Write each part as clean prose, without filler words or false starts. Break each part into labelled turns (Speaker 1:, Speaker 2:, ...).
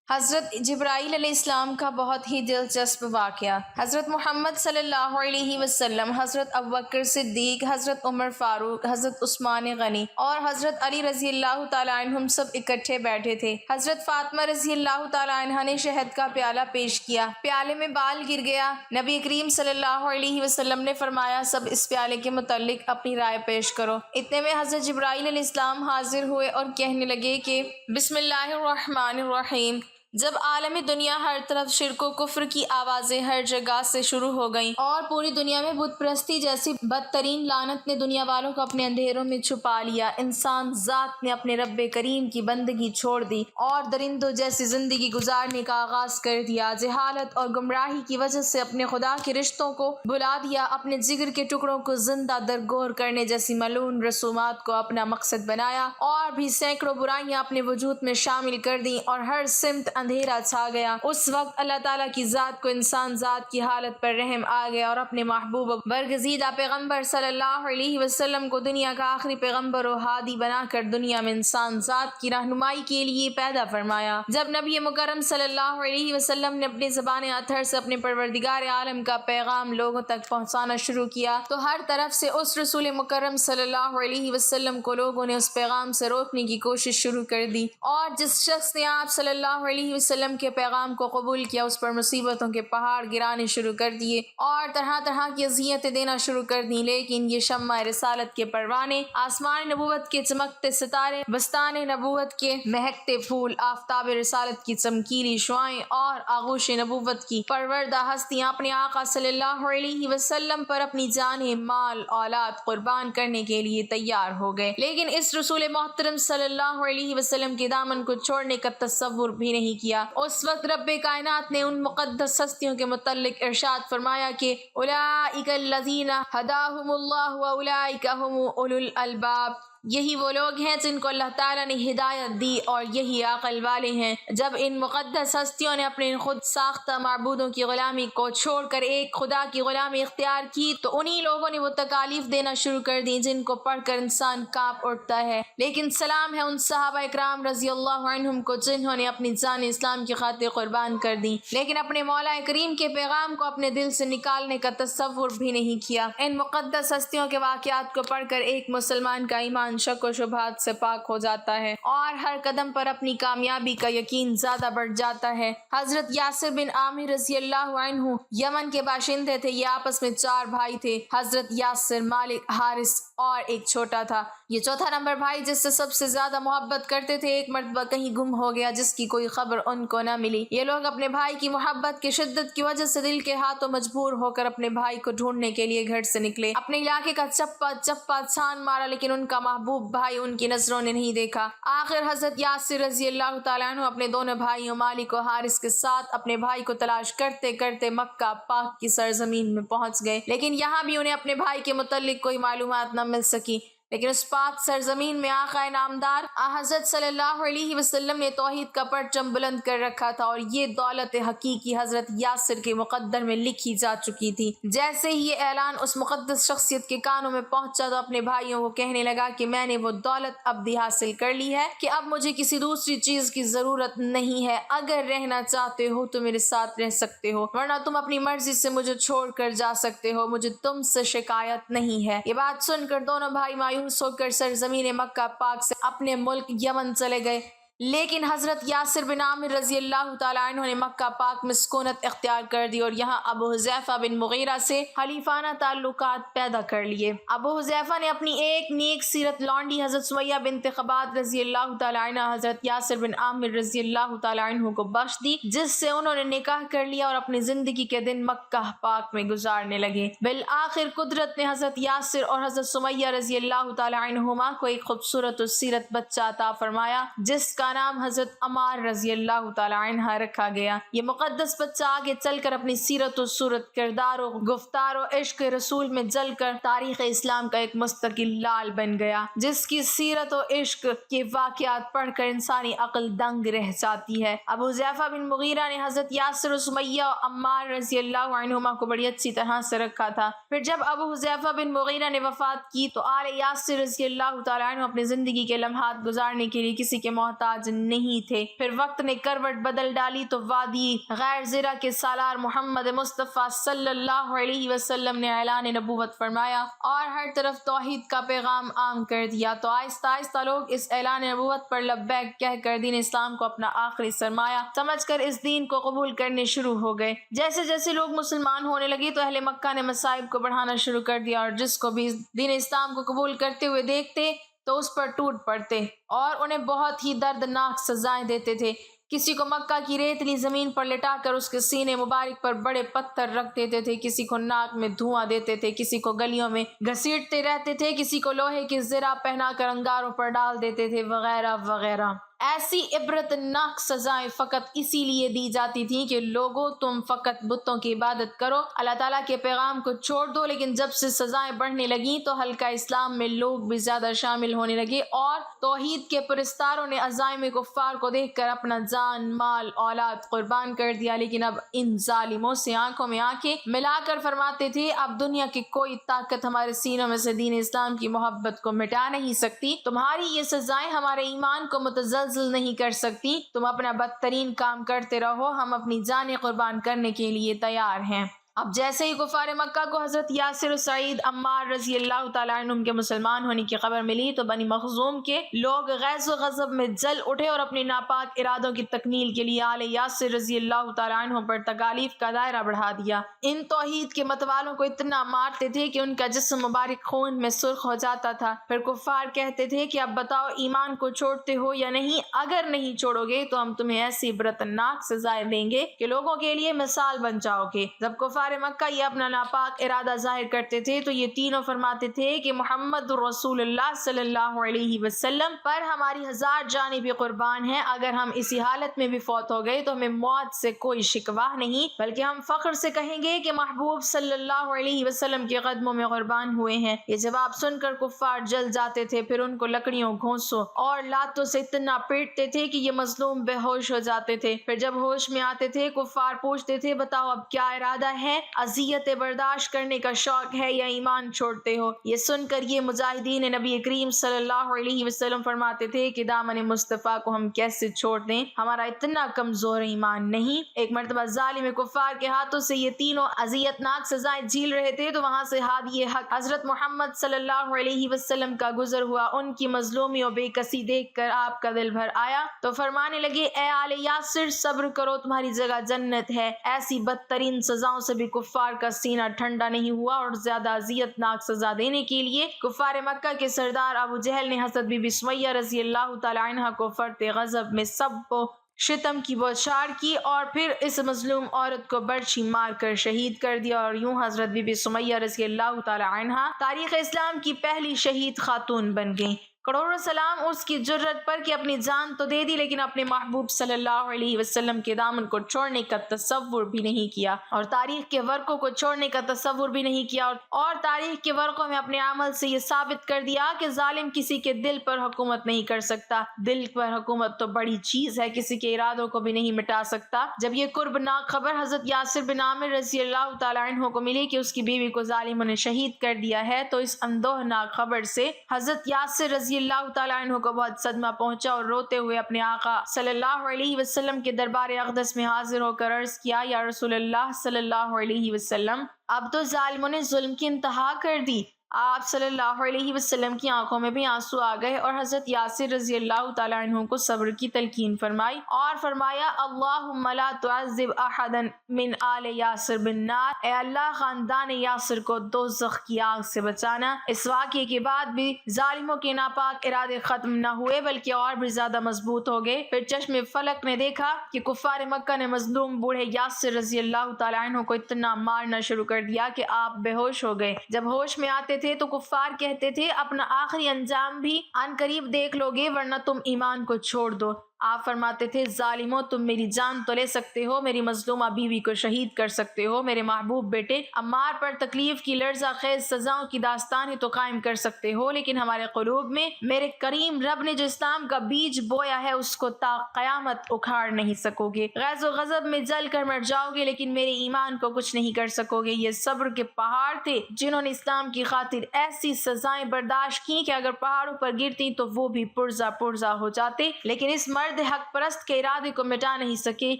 Speaker 1: حضرت جبرائیل علیہ السلام کا بہت ہی دلچسپ واقعہ۔ حضرت محمد صلی اللہ علیہ وسلم، حضرت ابوبکر صدیق، حضرت عمر فاروق، حضرت عثمان غنی اور حضرت علی رضی اللہ تعالیٰ عنہم سب اکٹھے بیٹھے تھے۔ حضرت فاطمہ رضی اللہ تعالیٰ عنہا نے شہد کا پیالہ پیش کیا، پیالے میں بال گر گیا۔ نبی کریم صلی اللہ علیہ وسلم نے فرمایا، سب اس پیالے کے متعلق اپنی رائے پیش کرو۔ اتنے میں حضرت جبرائیل علیہ السلام حاضر ہوئے اور کہنے لگے کہ بسم اللہ الرحمن الرحیم۔ جب عالم دنیا ہر طرف شرک و کفر کی آوازیں ہر جگہ سے شروع ہو گئیں اور پوری دنیا میں بت پرستی جیسی بدترین لعنت نے دنیا والوں کو اپنے اندھیروں میں چھپا لیا، انسان ذات نے اپنے رب کریم کی بندگی چھوڑ دی اور درندوں جیسی زندگی گزارنے کا آغاز کر دیا، جہالت اور گمراہی کی وجہ سے اپنے خدا کے رشتوں کو بھلا دیا، اپنے جگر کے ٹکڑوں کو زندہ درگور کرنے جیسی ملعون رسومات کو اپنا مقصد بنایا اور بھی سینکڑوں برائیاں اپنے وجود میں شامل کر دیں اور ہر سمت اندھیرا چھا گیا، اس وقت اللہ تعالیٰ کی ذات کو انسان ذات کی حالت پر رحم آ گیا اور اپنے محبوب برگزیدہ پیغمبر صلی اللہ علیہ وسلم کو دنیا کا آخری پیغمبر و ہادی بنا کر دنیا میں انسان ذات کی رہنمائی کے لیے پیدا فرمایا۔ جب نبی مکرم صلی اللہ علیہ وسلم نے اپنی زبان اطہر سے اپنے پروردگار عالم کا پیغام لوگوں تک پہنچانا شروع کیا تو ہر طرف سے اس رسول مکرم صلی اللہ علیہ وسلم کو لوگوں نے اس پیغام سے روکنے کی کوشش شروع کر دی، اور جس شخص نے آپ صلی اللہ علیہ وسلم کے پیغام کو قبول کیا اس پر مصیبتوں کے پہاڑ گرانے شروع کر دیے اور طرح طرح کی اذیتیں دینا شروع کر دیں، لیکن یہ شمع رسالت کے پروانے، آسمان نبوت کے چمکتے ستارے، بستان نبوت کے مہکتے پھول، آفتاب رسالت کی چمکیلی شعاعیں اور آغوش نبوت کی پروردہ ہستیاں اپنے آقا صلی اللہ علیہ وسلم پر اپنی جانیں، مال، اولاد قربان کرنے کے لیے تیار ہو گئے، لیکن اس رسول محترم صلی اللہ علیہ وسلم کے دامن کو چھوڑنے کا تصور بھی نہیں کیا۔ اس وقت رب کائنات نے ان مقدس ہستیوں کے متعلق ارشاد فرمایا کہ اولئک الذین ھداھم اللہ واولئک ھم اولو الالباب، یہی وہ لوگ ہیں جن کو اللہ تعالیٰ نے ہدایت دی اور یہی عقل والے ہیں۔ جب ان مقدس ہستیوں نے اپنے خود ساختہ معبودوں کی غلامی کو چھوڑ کر ایک خدا کی غلامی اختیار کی تو انہی لوگوں نے وہ تکالیف دینا شروع کر دی جن کو پڑھ کر انسان کانپ اٹھتا ہے، لیکن سلام ہے ان صحابہ اکرام رضی اللہ عنہم کو جنہوں نے اپنی جان اسلام کی خاطر قربان کر دی لیکن اپنے مولا کریم کے پیغام کو اپنے دل سے نکالنے کا تصور بھی نہیں کیا۔ ان مقدس ہستیوں کے واقعات کو پڑھ کر ایک مسلمان کا ایمان شک و شبہات سے پاک ہو جاتا ہے اور ہر قدم پر اپنی کامیابی کا یقین زیادہ بڑھ جاتا ہے۔ حضرت یاسر بن عامر رضی اللہ عنہ یمن کے باشندے تھے، یہ آپس میں 4 بھائی تھے، حضرت یاسر، مالک، حارث اور ایک چھوٹا تھا۔ یہ چوتھا نمبر بھائی جس سے سب سے زیادہ محبت کرتے تھے ایک مرتبہ کہیں گم ہو گیا جس کی کوئی خبر ان کو نہ ملی۔ یہ لوگ اپنے بھائی کی محبت کی شدت کی وجہ سے دل کے ہاتھوں مجبور ہو کر اپنے بھائی کو ڈھونڈنے کے لیے گھر سے نکلے، اپنے علاقے کا چپا چپا چھان مارا لیکن ان کا محبوب بھائی ان کی نظروں نے نہیں دیکھا۔ آخر حضرت یاسر رضی اللہ تعالیٰ عنہ اپنے دونوں بھائیوں مالک و حارث کے ساتھ اپنے بھائی کو تلاش کرتے کرتے مکہ پاک کی سرزمین میں پہنچ گئے، لیکن یہاں بھی انہیں اپنے بھائی کے متعلق کوئی معلومات نہ مل سکی۔ لیکن اس پاک سرزمین میں آقا نامدار حضرت صلی اللہ علیہ وسلم نے توحید کا پرچم بلند کر رکھا تھا اور یہ دولت حقیقی حضرت یاسر کے مقدر میں لکھی جا چکی تھی۔ جیسے ہی یہ اعلان اس مقدس شخصیت کے کانوں میں پہنچا تو اپنے بھائیوں کو کہنے لگا کہ میں نے وہ دولت اب بھی حاصل کر لی ہے کہ اب مجھے کسی دوسری چیز کی ضرورت نہیں ہے، اگر رہنا چاہتے ہو تو میرے ساتھ رہ سکتے ہو ورنہ تم اپنی مرضی سے مجھے چھوڑ کر جا سکتے ہو، مجھے تم سے شکایت نہیں ہے۔ یہ بات سن کر دونوں بھائی مایوس ہو کر سرزمین مکہ پاک سے اپنے ملک یمن چلے گئے، لیکن حضرت یاسر بن عامر رضی اللہ تعالیٰ عنہ نے مکہ پاک میں سکونت اختیار کر دی اور یہاں ابو حذیفہ بن مغیرہ سے حلیفانہ تعلقات پیدا کر لیے۔ ابو حذیفہ نے اپنی ایک نیک سیرت لونڈی حضرت سمیہ بنت خباب رضی اللہ تعالیٰ عنہ حضرت یاسر بن عامر رضی اللہ تعالیٰ عنہ کو بخش دی، جس سے انہوں نے نکاح کر لیا اور اپنی زندگی کے دن مکہ پاک میں گزارنے لگے۔ بالآخر قدرت نے حضرت یاسر اور حضرت سمیہ رضی اللہ تعالیٰ عنہما کو ایک خوبصورت و سیرت بچہ عطا فرمایا جس کا نام حضرت عمار رضی اللہ تعالی عنہ رکھا گیا۔ یہ مقدس بچہ آگے چل کر اپنی سیرت و صورت، کردار و گفتار و عشق رسول میں جل کر تاریخ اسلام کا ایک مستقل لال بن گیا، جس کی سیرت و عشق کے واقعات پڑھ کر انسانی عقل دنگ رہ جاتی ہے۔ ابو حذیفہ بن مغیرہ نے حضرت یاسر و سمیہ و عمار رضی اللہ عنہما کو بڑی اچھی طرح سے رکھا تھا۔ پھر جب ابو حذیفہ بن مغیرہ نے وفات کی تو آل یاسر رضی اللہ تعالی عنہ اپنی زندگی کے لمحات گزارنے کے لیے کسی کے محتاج محتاج نہیں تھے۔ پھر وقت نے کروٹ بدل ڈالی تو وادی غیر زرہ کے سالار محمد مصطفیٰ صلی اللہ علیہ وسلم نے اعلان نبوت فرمایا اور ہر طرف توحید کا پیغام عام کر دیا، تو آہستہ آہستہ لوگ اس اعلان نبوت پر لبیک کہہ کر دین اسلام کو اپنا آخری سرمایہ سمجھ کر اس دین کو قبول کرنے شروع ہو گئے۔ جیسے جیسے لوگ مسلمان ہونے لگے تو اہل مکہ نے مصائب کو بڑھانا شروع کر دیا، اور جس کو بھی دین اسلام کو قبول کرتے ہوئے دیکھتے تو اس پر ٹوٹ پڑتے اور انہیں بہت ہی دردناک سزائیں دیتے تھے۔ کسی کو مکہ کی ریتلی زمین پر لٹا کر اس کے سینے مبارک پر بڑے پتھر رکھ دیتے تھے، کسی کو ناک میں دھواں دیتے تھے، کسی کو گلیوں میں گھسیٹتے رہتے تھے، کسی کو لوہے کی زرہ پہنا کر انگاروں پر ڈال دیتے تھے، وغیرہ وغیرہ۔ ایسی عبرتناک سزائیں فقط اسی لیے دی جاتی تھیں کہ لوگوں تم فقط بتوں کی عبادت کرو، اللہ تعالیٰ کے پیغام کو چھوڑ دو۔ لیکن جب سے سزائیں بڑھنے لگیں تو حلقہ اسلام میں لوگ بھی زیادہ شامل ہونے لگے اور توحید کے پرستاروں نے عزائم کفار کو دیکھ کر اپنا جان مال اولاد قربان کر دیا۔ لیکن اب ان ظالموں سے آنکھوں میں آنکھیں ملا کر فرماتے تھے اب دنیا کی کوئی طاقت ہمارے سینوں میں سے دین اسلام کی محبت کو مٹا نہیں سکتی، تمہاری یہ سزائیں ہمارے ایمان کو متزلزل نہیں کر سکتی، تم اپنا بدترین کام کرتے رہو، ہم اپنی جانیں قربان کرنے کے لیے تیار ہیں۔ اب جیسے ہی کفار مکہ کو حضرت یاسر، سعید، عمار رضی اللہ تعالیٰ عنہم کے مسلمان ہونے کی خبر ملی تو بنی مخزوم کے لوگ غیظ و غضب میں جل اٹھے اور اپنے ناپاک ارادوں کی تکمیل کے لیے آل یاسر رضی اللہ تعالیٰ عنہم پر تکالیف کا دائرہ بڑھا دیا۔ ان توحید کے متوالوں کو اتنا مارتے تھے کہ ان کا جسم مبارک خون میں سرخ ہو جاتا تھا۔ پھر کفار کہتے تھے کہ اب بتاؤ ایمان کو چھوڑتے ہو یا نہیں، اگر نہیں چھوڑو گے تو ہم تمہیں ایسی عبرتناک سزائیں دیں گے کہ لوگوں کے لیے مثال بن جاؤ گے۔ جب کفار مکہ یہ اپنا ناپاک ارادہ ظاہر کرتے تھے تو یہ تینوں فرماتے تھے کہ محمد رسول اللہ صلی اللہ علیہ وسلم پر ہماری 1000 جانیں بھی قربان ہیں، اگر ہم اسی حالت میں بھی فوت ہو گئے تو ہمیں موت سے کوئی شکوہ نہیں، بلکہ ہم فخر سے کہیں گے کہ محبوب صلی اللہ علیہ وسلم کے قدموں میں قربان ہوئے ہیں۔ یہ جواب سن کر کفار جل جاتے تھے، پھر ان کو لکڑیوں، گھونسوں اور لاتوں سے اتنا پیٹتے تھے کہ یہ مظلوم بے ہوش ہو جاتے تھے۔ پھر جب ہوش میں آتے تھے کفار پوچھتے تھے بتاؤ اب کیا ارادہ ہے، اذیتیں برداشت کرنے کا شوق ہے یا ایمان چھوڑتے ہو؟ یہ سن کر یہ مجاہدین نبی کریم صلی اللہ علیہ وسلم فرماتے تھے کہ دامن مصطفیٰ کو ہم کیسے چھوڑ دیں، ہمارا اتنا کمزور ایمان نہیں۔ ایک مرتبہ ظالم کفار کے ہاتھوں سے یہ تینوں اذیت ناک سزائیں جھیل رہے تھے تو وہاں سے ہادی حق حضرت محمد صلی اللہ علیہ وسلم کا گزر ہوا، ان کی مظلومی و بے کسی دیکھ کر آپ کا دل بھر آیا تو فرمانے لگے اے آل یاسر صبر کرو، تمہاری جگہ جنت ہے۔ ایسی بدترین سزاؤں سے بھی کفار کا سینہ ٹھنڈا نہیں ہوا اور زیادہ اذیت ناک سزا دینے کے لیے کفار مکہ کے سردار ابو جہل نے حضرت بی بی سمیہ رضی اللہ تعالی عنہا کو فرط غضب میں سب و شتم کی بوچھار کی اور پھر اس مظلوم عورت کو برچھی مار کر شہید کر دیا، اور یوں حضرت بی بی سمیہ رضی اللہ تعالی عنہا تاریخ اسلام کی پہلی شہید خاتون بن گئیں۔ کروڑوں سلام اس کی جرت پر کہ اپنی جان تو دے دی لیکن اپنے محبوب صلی اللہ علیہ وسلم کے دامن کو چھوڑنے کا تصور بھی نہیں کیا، اور تاریخ کے ورقوں کو چھوڑنے کا تصور بھی نہیں کیا، اور تاریخ کے ورقوں میں اپنے عمل سے یہ ثابت کر دیا کہ ظالم کسی کے دل پر حکومت نہیں کر سکتا۔ دل پر حکومت تو بڑی چیز ہے، کسی کے ارادوں کو بھی نہیں مٹا سکتا۔ جب یہ قربناک خبر حضرت یاسر بن عامر رضی اللہ تعالی عنہ کو ملی کہ اس کی بیوی کو ظالموں نے شہید کر دیا ہے تو اس اندوہناک خبر سے حضرت یاسر رضی اللہ تعالیٰ عنہ کو بہت صدمہ پہنچا اور روتے ہوئے اپنے آقا صلی اللہ علیہ وسلم کے دربار اقدس میں حاضر ہو کر عرض کیا یا رسول اللہ صلی اللہ علیہ وسلم، اب تو ظالموں نے ظلم کی انتہا کر دی۔ آپ صلی اللہ علیہ وسلم کی آنکھوں میں بھی آنسو آ گئے اور حضرت یاسر رضی اللہ تعالیٰ عنہ کو صبر کی تلقین فرمائی اور فرمایا اللہم لا تعذب احدا من آل یاسر بالنار، اے اللہ خاندان یاسر کو دوزخ کی آگ سے بچانا۔ اس واقعے کے بعد بھی ظالموں کے ناپاک ارادے ختم نہ ہوئے بلکہ اور بھی زیادہ مضبوط ہو گئے۔ پھر چشم فلک نے دیکھا کہ کفار مکہ نے مظلوم بوڑھے یاسر رضی اللہ تعالیٰ عنہ کو اتنا مارنا شروع کر دیا کہ آپ بے ہوش ہو گئے۔ جب ہوش میں آتے تھے تو کفار کہتے تھے اپنا آخری انجام بھی ان قریب دیکھ لو گے ورنہ تم ایمان کو چھوڑ دو۔ آپ فرماتے تھے ظالموں تم میری جان تو لے سکتے ہو، میری مظلومہ بیوی کو شہید کر سکتے ہو، میرے محبوب بیٹے عمار پر تکلیف کی لرزہ خیز سزاؤں کی داستانیں تو قائم کر سکتے ہو، لیکن ہمارے قلوب میں میرے کریم رب نے جو اسلام کا بیج بویا ہے اس کو تا قیامت اکھاڑ نہیں سکو گے۔ غیظ و غضب میں جل کر مر جاؤ گے لیکن میرے ایمان کو کچھ نہیں کر سکو گے۔ یہ صبر کے پہاڑ تھے جنہوں نے اسلام کی خاطر ایسی سزائیں برداشت کی کہ اگر پہاڑوں پر گرتی تو وہ بھی پرزا پرزا ہو جاتے، لیکن اس مرد حق پرست کے ارادے کو مٹا نہیں سکے۔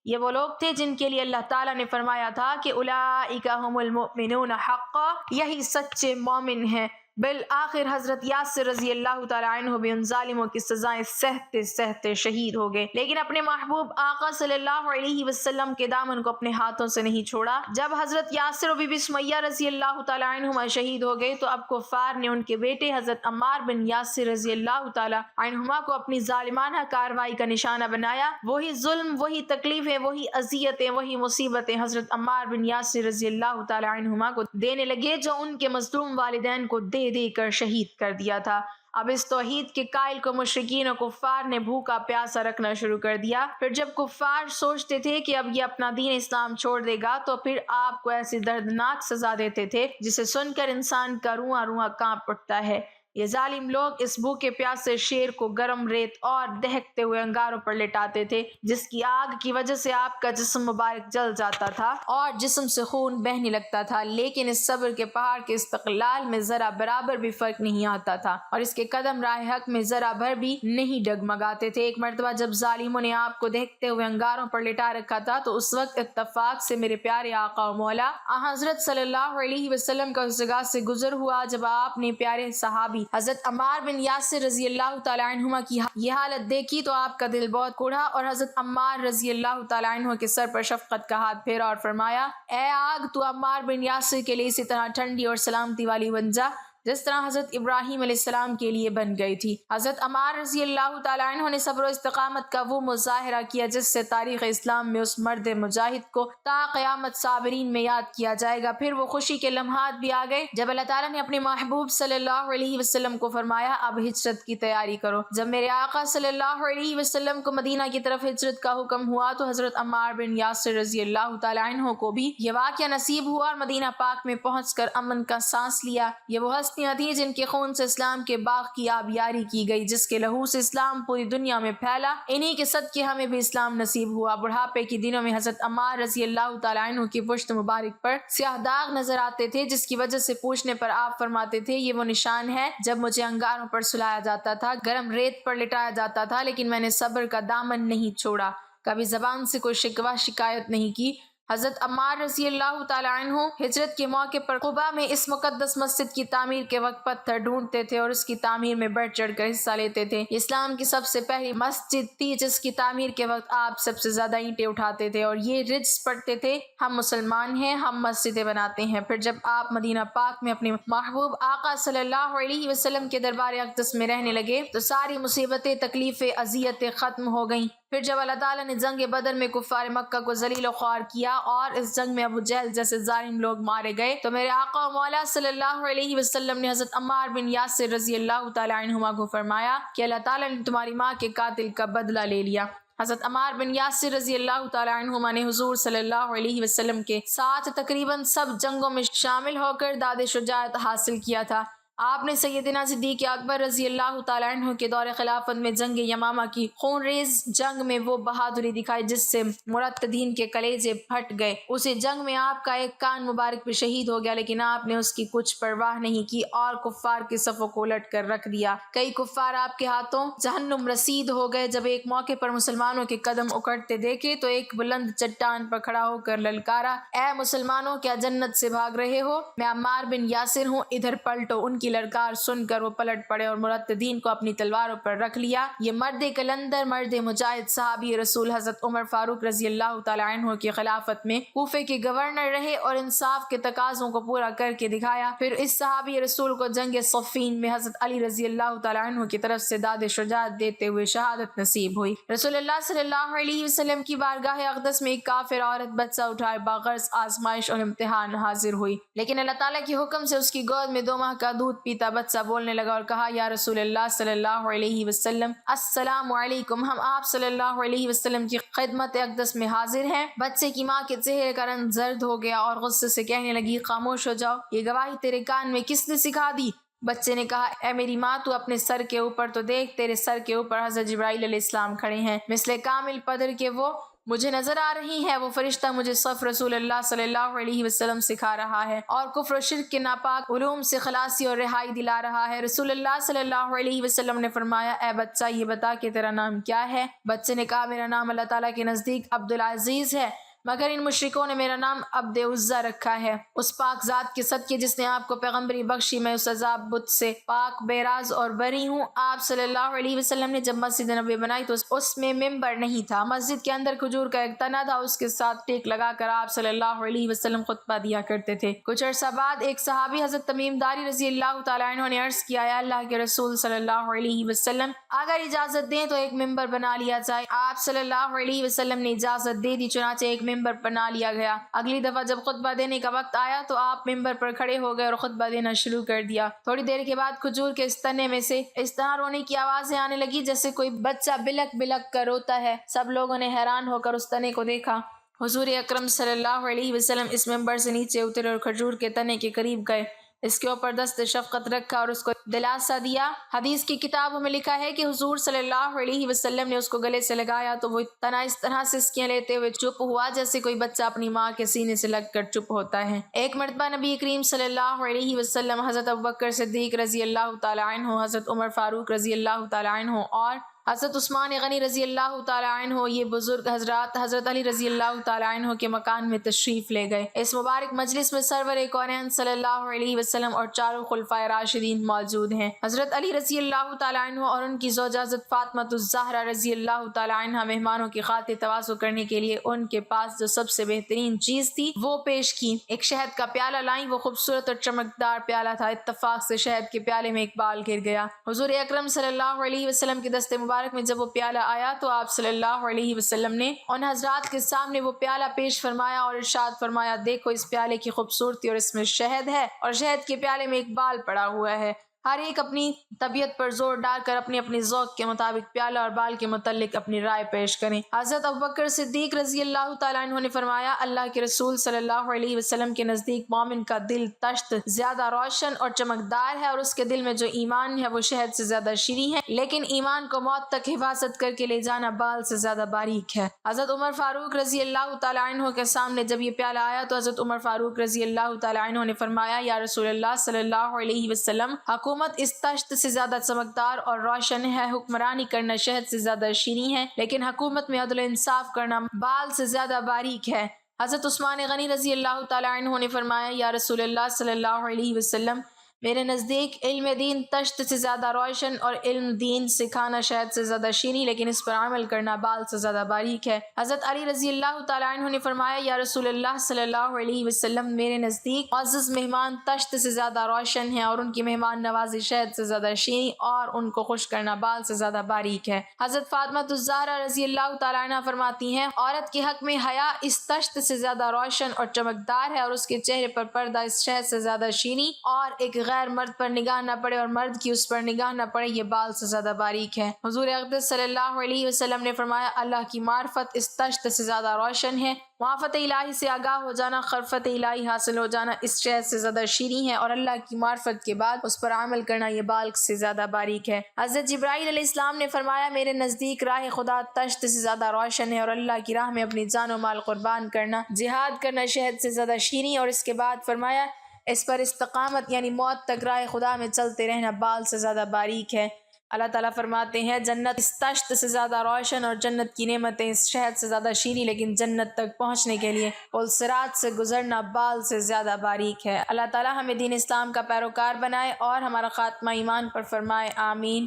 Speaker 1: یہ وہ لوگ تھے جن کے لیے اللہ تعالیٰ نے فرمایا تھا کہ اولئک هم المؤمنون حقا، یہی سچے مومن ہیں۔ بالآخر حضرت یاسر رضی اللہ تعالیٰ عنہ بھی ان ظالموں کی سزائیں سہتے سہتے شہید ہو گئے، لیکن اپنے محبوب آقا صلی اللہ علیہ وسلم کے دامن کو اپنے ہاتھوں سے نہیں چھوڑا۔ جب حضرت یاسر و بی بی سمیہ رضی اللہ تعالیٰ عنہما شہید ہو گئے تو اب کفار نے ان کے بیٹے حضرت عمار بن یاسر رضی اللہ تعالیٰ عنہما کو اپنی ظالمانہ کارروائی کا نشانہ بنایا۔ وہی ظلم، وہی تکلیفیں، وہی اذیتیں، وہی مصیبتیں حضرت عمار بن یاسر رضی اللہ تعالیٰ عنہما کو دینے لگے جو ان کے مظلوم والدین کو دے کر شہید کر دیا تھا۔ اب اس توحید کے قائل کو مشرکین و کفار نے بھوکا پیاسا رکھنا شروع کر دیا۔ پھر جب کفار سوچتے تھے کہ اب یہ اپنا دین اسلام چھوڑ دے گا تو پھر آپ کو ایسی دردناک سزا دیتے تھے جسے سن کر انسان کا رواں رواں کانپ اٹھتا ہے۔ یہ ظالم لوگ اس بھوکے پیاسے شیر کو گرم ریت اور دہکتے ہوئے انگاروں پر لٹاتے تھے جس کی آگ کی وجہ سے آپ کا جسم مبارک جل جاتا تھا اور جسم سے خون بہنے لگتا تھا، لیکن اس صبر کے پہاڑ کے استقلال میں ذرا برابر بھی فرق نہیں آتا تھا اور اس کے قدم راہ حق میں ذرا بھر بھی نہیں ڈگمگاتے تھے۔ ایک مرتبہ جب ظالموں نے آپ کو دہکتے ہوئے انگاروں پر لٹا رکھا تھا تو اس وقت اتفاق سے میرے پیارے آقا و مولا حضرت صلی اللہ علیہ وسلم کا اس جگہ سے گزر ہوا جب آپ نے پیارے صحابی حضرت عمار بن یاسر رضی اللہ تعالیٰ عنہما کی یہ حالت دیکھی تو آپ کا دل بہت کوڑھا اور حضرت عمار رضی اللہ تعالیٰ عنہ کے سر پر شفقت کا ہاتھ پھیرا اور فرمایا، اے آگ تو عمار بن یاسر کے لیے اسی طرح ٹھنڈی اور سلامتی والی بن جا جس طرح حضرت ابراہیم علیہ السلام کے لیے بن گئی تھی۔ حضرت عمار رضی اللہ تعالیٰ عنہ نے صبر و استقامت کا وہ مظاہرہ کیا جس سے تاریخ اسلام میں اس مرد مجاہد کو تا قیامت صابرین میں یاد کیا جائے گا۔ پھر وہ خوشی کے لمحات بھی آ گئے جب اللہ تعالیٰ نے اپنے محبوب صلی اللہ علیہ وسلم کو فرمایا اب ہجرت کی تیاری کرو۔ جب میرے آقا صلی اللہ علیہ وسلم کو مدینہ کی طرف ہجرت کا حکم ہوا تو حضرت عمار بن یاسر رضی اللہ تعالیٰ عنہ کو بھی یہ واقعہ نصیب ہوا اور مدینہ پاک میں پہنچ کر امن کا سانس لیا۔ یہ وہ ہستیاں تھیں جن کے خون سے اسلام کے باغ کی آبیاری کی گئی، جس کے لہو سے اسلام پوری دنیا میں پھیلا۔ انہی کے صدقے ہمیں بھی اسلام نصیب ہوا۔ بڑھاپے کے دنوں میں حضرت عمار رضی اللہ تعالیٰ عنہ کی پشت مبارک پر سیاہ داغ نظر آتے تھے جس کی وجہ سے پوچھنے پر آپ فرماتے تھے یہ وہ نشان ہے جب مجھے انگاروں پر سلایا جاتا تھا، گرم ریت پر لٹایا جاتا تھا، لیکن میں نے صبر کا دامن نہیں چھوڑا، کبھی زبان سے کوئی شکوہ شکایت نہیں کی۔ حضرت عمار رضی اللہ تعالیٰ عنہ ہجرت کے موقع پر قباء میں اس مقدس مسجد کی تعمیر کے وقت پتھر ڈھونڈتے تھے اور اس کی تعمیر میں بڑھ چڑھ کر حصہ لیتے تھے۔ اسلام کی سب سے پہلی مسجد تھی جس کی تعمیر کے وقت آپ سب سے زیادہ اینٹیں اٹھاتے تھے اور یہ رجز پڑھتے تھے، ہم مسلمان ہیں، ہم مسجدیں بناتے ہیں۔ پھر جب آپ مدینہ پاک میں اپنے محبوب آقا صلی اللہ علیہ وسلم کے دربار اقدس میں رہنے لگے تو ساری مصیبتیں، تکلیفیں، اذیتیں ختم ہو گئیں۔ پھر جب اللہ تعالیٰ نے جنگ بدر میں کفار مکہ کو ذلیل و خوار کیا اور اس جنگ میں ابو جہل جیسے ظالم لوگ مارے گئے تو میرے آقا و مولا صلی اللہ علیہ وسلم نے حضرت عمار بن یاسر رضی اللہ تعالیٰ عنہما کو فرمایا کہ اللہ تعالیٰ نے تمہاری ماں کے قاتل کا بدلہ لے لیا۔ حضرت عمار بن یاسر رضی اللہ تعالیٰ عنہما نے حضور صلی اللہ علیہ وسلم کے ساتھ تقریباً سب جنگوں میں شامل ہو کر داد شجاعت حاصل کیا تھا۔ آپ نے سیدنا صدیق اکبر رضی اللہ تعالیٰ عنہ کے دور خلافت میں جنگ یمامہ کی خون ریز جنگ میں وہ بہادری دکھائی جس سے مرتدین کے کلیجے پھٹ گئے۔ اسی جنگ میں آپ کا ایک کان مبارک بھی شہید ہو گیا، لیکن آپ نے اس کی کچھ پرواہ نہیں کی اور کفار کی صفوں کو الٹ کر رکھ دیا۔ کئی کفار آپ کے ہاتھوں جہنم رسید ہو گئے۔ جب ایک موقع پر مسلمانوں کے قدم اکڑتے دیکھے تو ایک بلند چٹان پر کھڑا ہو کر للکارا، اے مسلمانوں، کیا جنت سے بھاگ رہے ہو؟ میں عمار بن یاسر ہوں، ادھر پلٹو۔ ان کی للکار سن کر وہ پلٹ پڑے اور مرتدین کو اپنی تلواروں پر رکھ لیا۔ یہ مرد کلندر، مرد مجاہد، صحابی رسول حضرت عمر فاروق رضی اللہ تعالیٰ عنہ کی خلافت میں کوفے کے گورنر رہے اور انصاف کے تقاضوں کو پورا کر کے دکھایا۔ پھر اس صحابی رسول کو جنگ صفین میں حضرت علی رضی اللہ تعالیٰ عنہ کی طرف سے داد شجاعت دیتے ہوئے شہادت نصیب ہوئی۔ رسول اللہ صلی اللہ علیہ وسلم کی بارگاہ اقدس میں ایک کافر عورت بچہ اٹھائے باغرض آزمائش اور امتحان حاضر ہوئی، لیکن اللہ تعالیٰ کے حکم سے اس کی گود میں 2 ماہ کا دودھ دودھ پیتا بچہ بولنے لگا اور کہا یا رسول اللہ صلی اللہ علیہ وسلم السلام علیکم، ہم آپ صلی اللہ علیہ وسلم کی خدمت اقدس میں حاضر ہیں۔ بچے کی ماں کے چہرے کا رنگ زرد ہو گیا اور غصے سے کہنے لگی خاموش ہو جاؤ، یہ گواہی تیرے کان میں کس نے سکھا دی؟ بچے نے کہا اے میری ماں تو اپنے سر کے اوپر تو دیکھ، تیرے سر کے اوپر حضرت جبرائیل علیہ السلام کھڑے ہیں، مثل کامل پدر کے وہ مجھے نظر آ رہی ہے۔ وہ فرشتہ مجھے صف رسول اللہ صلی اللہ علیہ وسلم سکھا رہا ہے اور کفر و شرک کے ناپاک علوم سے خلاصی اور رہائی دلا رہا ہے۔ رسول اللہ صلی اللہ علیہ وسلم نے فرمایا اے بچہ یہ بتا کہ تیرا نام کیا ہے؟ بچے نے کہا میرا نام اللہ تعالیٰ کے نزدیک عبدالعزیز ہے، مگر ان مشرکوں نے میرا نام عبد عزا رکھا ہے۔ اس پاک ذات کے صدقے جس نے آپ کو پیغمبری بخشی، میں اس عذاب بت سے پاک بیراز اور بری ہوں۔ آپ صلی اللہ علیہ وسلم نے جب مسجد نبوی بنائی تو اس میں ممبر نہیں تھا، مسجد کے اندر کھجور کا ایک تنا تھا، اس کے ساتھ ٹیک لگا کر آپ صلی اللہ علیہ وسلم خطبہ دیا کرتے تھے۔ کچھ عرصہ بعد ایک صحابی حضرت تمیم داری رضی اللہ تعالیٰ عنہ نے عرض کیا اے اللہ کے رسول صلی اللہ علیہ وسلم اگر اجازت دیں تو ایک ممبر بنا لیا جائے۔ آپ صلی اللہ علیہ وسلم نے اجازت دے دی، چنانچہ ایک ممبر بنا لیا گیا۔ اگلی دفعہ جب خطبہ دینے کا وقت آیا تو آپ ممبر پر کھڑے ہو گئے اور خطبہ دینا شروع کر دیا۔ تھوڑی دیر کے بعد کھجور کے اس تنے میں سے اس طرح رونے کی آوازیں آنے لگی جیسے کوئی بچہ بلک بلک کر روتا ہے۔ سب لوگوں نے حیران ہو کر اس تنے کو دیکھا۔ حضور اکرم صلی اللہ علیہ وسلم اس ممبر سے نیچے اترے اور کھجور کے تنے کے قریب گئے، اس کے اوپر دست شفقت رکھا اور اس کو دلاسا دیا۔ حدیث کی کتابوں میں لکھا ہے کہ حضور صلی اللہ علیہ وسلم نے اس کو گلے سے لگایا تو وہ تنا اس طرح سسکیاں لیتے ہوئے چپ ہوا جیسے کوئی بچہ اپنی ماں کے سینے سے لگ کر چپ ہوتا ہے۔ ایک مرتبہ نبی کریم صلی اللہ علیہ وسلم حضرت ابوبکر صدیق رضی اللہ تعالیٰ عنہ، حضرت عمر فاروق رضی اللہ تعالیٰ عنہ اور حضرت عثمان غنی رضی اللہ تعالیٰ عنہ یہ بزرگ حضرات حضرت علی رضی اللہ تعالیٰ عنہ کے مکان میں تشریف لے گئے۔ اس مبارک مجلس میں سرور کونین صلی اللہ علیہ وسلم اور چاروں خلفائے راشدین موجود ہیں۔ حضرت علی رضی اللہ تعالیٰ عنہ اور ان کی زوجہ حضرت فاطمہ الزہرا رضی اللہ تعالیٰ عنہ مہمانوں کی خاطر تواضع کرنے کے لیے ان کے پاس جو سب سے بہترین چیز تھی وہ پیش کی۔ ایک شہد کا پیالہ لائیں، وہ خوبصورت اور چمکدار پیالہ تھا۔ اتفاق سے شہد کے پیالے میں ایک بال گر گیا۔ حضور اکرم صلی اللہ علیہ وسلم کے دست مبارک میں جب وہ پیالہ آیا تو آپ صلی اللہ علیہ وسلم نے ان حضرات کے سامنے وہ پیالہ پیش فرمایا اور ارشاد فرمایا دیکھو اس پیالے کی خوبصورتی اور اس میں شہد ہے اور شہد کے پیالے میں ایک بال پڑا ہوا ہے۔ ہر ایک اپنی طبیعت پر زور ڈال کر اپنی اپنی ذوق کے مطابق پیالہ اور بال کے متعلق اپنی رائے پیش کریں۔ حضرت ابوبکر صدیق رضی اللہ تعالیٰ عنہ نے فرمایا اللہ کے رسول صلی اللہ علیہ وسلم کے نزدیک مومن کا دل تشت زیادہ روشن اور چمکدار ہے اور اس کے دل میں جو ایمان ہے وہ شہد سے زیادہ شیریں ہے، لیکن ایمان کو موت تک حفاظت کر کے لے جانا بال سے زیادہ باریک ہے۔ حضرت عمر فاروق رضی اللہ تعالیٰ عنہ کے سامنے جب یہ پیالہ آیا تو حضرت عمر فاروق رضی اللہ تعالیٰ عنہ نے فرمایا یا رسول اللہ صلی اللہ علیہ وسلم حکومت اس تشت سے زیادہ چمکدار اور روشن ہے، حکمرانی کرنا شہد سے زیادہ شیریں ہے، لیکن حکومت میں عدل و انصاف کرنا بال سے زیادہ باریک ہے۔ حضرت عثمان غنی رضی اللہ تعالیٰ عنہ نے فرمایا یا رسول اللہ صلی اللہ علیہ وسلم میرے نزدیک علم دین تشت سے زیادہ روشن اور علم دین سکھانا شہد سے زیادہ شیریں، لیکن اس پر عمل کرنا بال سے زیادہ باریک ہے۔ حضرت علی رضی اللہ تعالیٰ عنہ نے فرمایا یا رسول اللہ صلی اللہ علیہ وسلم میرے نزدیک معزز مہمان تشت سے زیادہ روشن ہیں اور ان کی مہمان نوازی شہد سے زیادہ شیریں اور ان کو خوش کرنا بال سے زیادہ باریک ہے۔ حضرت فاطمہ الزہرا رضی اللہ تعالیٰ عنہ فرماتی ہیں عورت کے حق میں حیا اس تشت سے زیادہ روشن اور چمکدار ہے اور اس کے چہرے پر پردہ اس شہد سے زیادہ شیریں اور ایک غیر مرد پر نگاہ نہ پڑے اور مرد کی اس پر نگاہ نہ پڑے یہ بال سے زیادہ باریک ہے۔ حضور اقدس صلی اللہ علیہ وسلم نے فرمایا اللہ کی معرفت اس تشت سے زیادہ روشن ہے، معرفت الہی سے آگاہ ہو جانا، خرفت الہی حاصل ہو جانا اس شہد سے زیادہ شیریں ہے اور اللہ کی معرفت کے بعد اس پر عمل کرنا یہ بال سے زیادہ باریک ہے۔ حضرت جبرائیل علیہ السلام نے فرمایا میرے نزدیک راہ خدا تشت سے زیادہ روشن ہے اور اللہ کی راہ میں اپنی جان و مال قربان کرنا، جہاد کرنا شہد سے زیادہ شیریں، اور اس کے بعد فرمایا اس پر استقامت یعنی موت تک راہ خدا میں چلتے رہنا بال سے زیادہ باریک ہے۔ اللہ تعالیٰ فرماتے ہیں جنت اس تشت سے زیادہ روشن اور جنت کی نعمتیں اس شہد سے زیادہ شیریں، لیکن جنت تک پہنچنے کے لیے پل صراط سے گزرنا بال سے زیادہ باریک ہے۔ اللہ تعالیٰ ہمیں دین اسلام کا پیروکار بنائے اور ہمارا خاتمہ ایمان پر فرمائے، آمین۔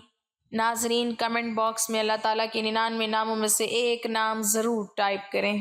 Speaker 1: ناظرین کمنٹ باکس میں اللہ تعالیٰ کے 99 ناموں میں سے ایک نام ضرور ٹائپ کریں۔